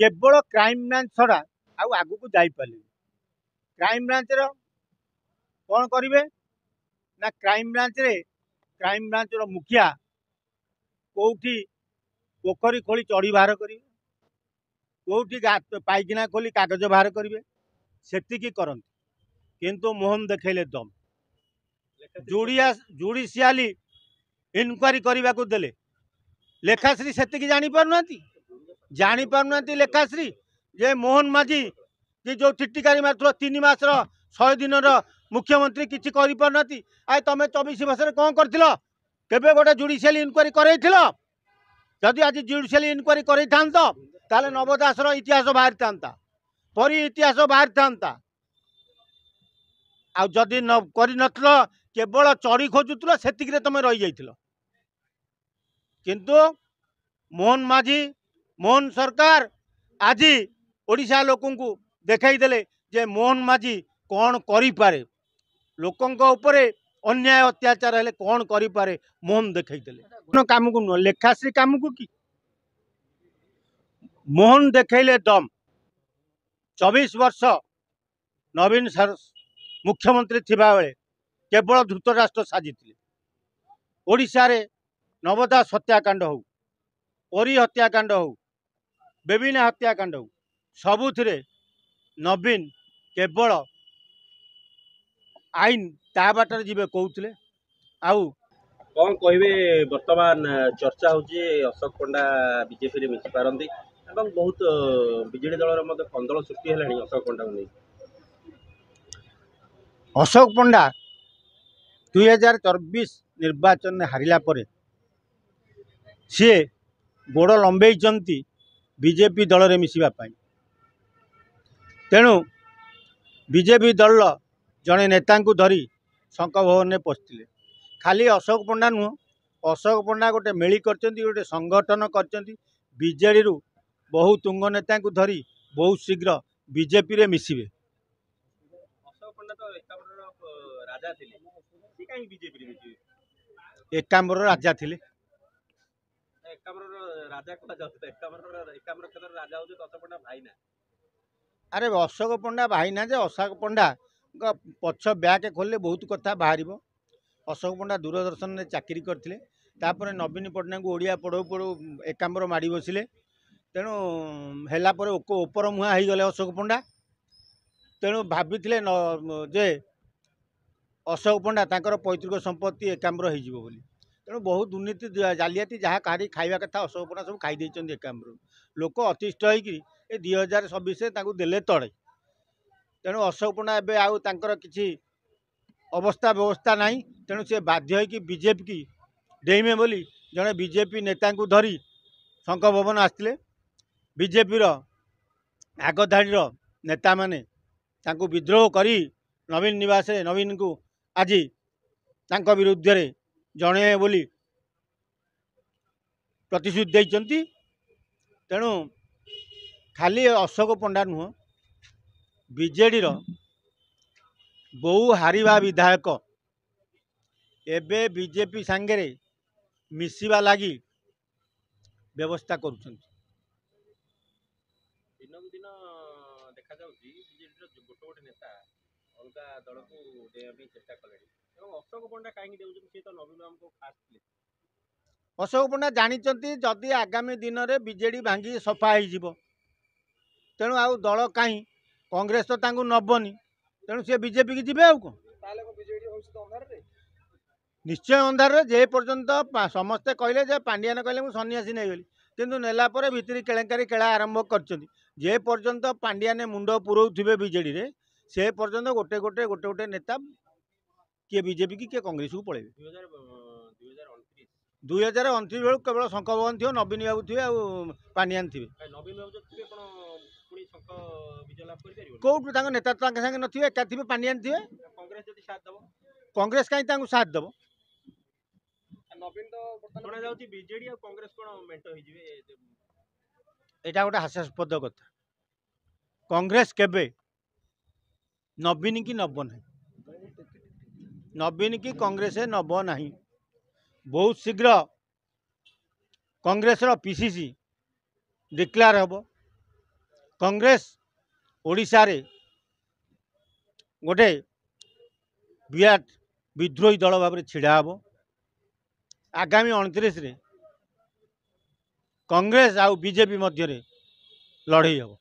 केवल crime branch छड़ा आउ आगु को जाई पाले क्राइम ब्रांच रो कौन करिवे ना क्राइम ब्रांच रो मुखिया कोठी पोखरी खोली चढ़ी बाहर करिवे कोठी पाइकिना खोली कागज बाहर करिवे सेतिकी करंती किंतु मोहन देखैले दम जुडिशियाली इनक्वारी करने को देले लेखाश्री सेतिकी जानी पारुनांती लेखाश्री जे मोहन माझी कि जो चिट्टिकारी मात्र 3 मास 100 दिन मुख्यमंत्री किसी कर तुम 24 वर्ष कौन कर गोटे जुडिशियल इनक्वारी करदी आज जुडिशियल इनक्वारी कर नव दासर इतिहास बाहरी था परी इतिहास बाहरी था आदि केवल चढ़ी खोजुल से तुम रही जाइल किंतु मोहन माझी मोहन सरकार आज ओडिशा लोक देखई देले जे मोहन माझी कौन करें लोकों ऊपर अन्याय अत्याचार हेले कौन करें मोहन देखई देले काम को नुह लेखाश्री काम को कि मोहन देखैले दम 24 वर्ष नवीन मुख्यमंत्री थिबा बेले केवल धृतराष्ट्र साजिले ओडिशा रे नवदास हत्याकांड हो परी हत्याकांड हो बेबिना हत्याकांड हो सबुथिरे नवीन केवल आईन ता बाटर जीवे कहते आउ कौन कहे बर्तमान चर्चा होची अशोक पंडा बीजेपी रे मिसी पारंती एवं बहुत बीजेडी दल रे कंदल सृष्टि हेलानी अशोक पंडा को अशोक पंडा 2024 निर्वाचन में हारिला परे सी गोड़ लंबे बीजेपी दल में मिसवा तेणु बीजेपी दल जड़े नेता धरी शंख भवन में पशि खाली अशोक पंडा नुह अशोक पंडा गोटे मेली गोटे संगठन करजेडी बहु तुंग नेता धरी बहुत शीघ्र बीजेपी रे मिसिबे। अशोक पंडा तो राजा थिले सी काई बीजेपी रे मिसिबे एकाम्बर राजा थिले एकाम्बर राजा को जाउत एकाम्बर केतर राजा होजे अशोक पंडा भाई ना अरे अशोक पंडा भाई ना जे अशोक पंडा पछ बैग खोलले बहुत कथा बाहर अशोक पंडा दूरदर्शन में चाकरी करते नवीन पट्टनायक ओडिया पढ़ऊ पढ़ऊ एकाम्बर माड़ी बसिले तेणु हेलापर ओपर मुहां हो गले अशोक पंडा तेणु भाभी जे अशोक पंडा तांकर पैतृक संपत्ति एकाम्बर हो तेणु बहुत दुर्नीति जालियाती जहाँ कहारी खाଇବା कथा अशोक पंडा सब खाई एकाम्बर लोक अतिष्ठ होकर 2026 देले तड़े तेणु अशोक पंडा एवं आउ तांकर किसी अवस्था व्यवस्था नहीं तेणु से बाध्य होगी बीजेपी की डेइमे बोली जड़े बीजेपी नेता धरी शंख भवन आसते बीजेपी आगधाड़ी नेता माने विद्रोह करी नवीन निवास नवीन को आज विरुद्ध रे जणे बोली प्रतिश्रुति देइचंती तेणु खाली अशोक पंडा नुह बीजेडी बहु हारिबा विधायक एबे बीजेपी सांगे मिसिबा लगी व्यवस्था करुछंती दिन को दिन देखा जाउची बीजेडी गोटे गोटे नेता अलगा दल को देया भी चेष्टा कले अशोक पंडा कहीं देउछन से तो नवीन बाबू को खास थे अशोक पंडा जानिचंती जदि आगामी दिन में बीजेडी भांगी सफा हो तेणु आउ दल कहीं कांग्रेस तो तांको नबनी तेणु सी बीजेपी की जीवे आउ निश्चय अंधार जे पर्यंत समस्ते कहले जे पांडियान कहले मु सन्यासी नहीं गली किंतु नेला परे भितरी केलेंकारी केला आरंभ करछंती जे पर्यंत पांडियान मुंड पुरौथिबे बीजेडी रे से पर्यंत गोटे गोटे गोटे गोटे नेता किए बीजेपी की किए कांग्रेस को पड़े 2029 बेलू केवल शंख भवन थी नवीन बाबू थे पांडियान थे कौटू नेता संगे नथिबे एका थे पांडियान थे कांग्रेस कहीं साथ दब नवीन तो सुना जाउची बीजेडी और कांग्रेस कोन मेंट होई जिवे एटा गोटे हास्यास्पद कथा कांग्रेस केबे नवीन की नब ना नवीन की कांग्रेस नब ना बहुत शीघ्र कांग्रेस पीसीसी डिक्लेयर हम कांग्रेस ओडिशा रे गोटे विराट विद्रोही दल भाव छिड़ा हम आगामी 29 रे कांग्रेस आउ बीजेपी मध्य लड़ई हम।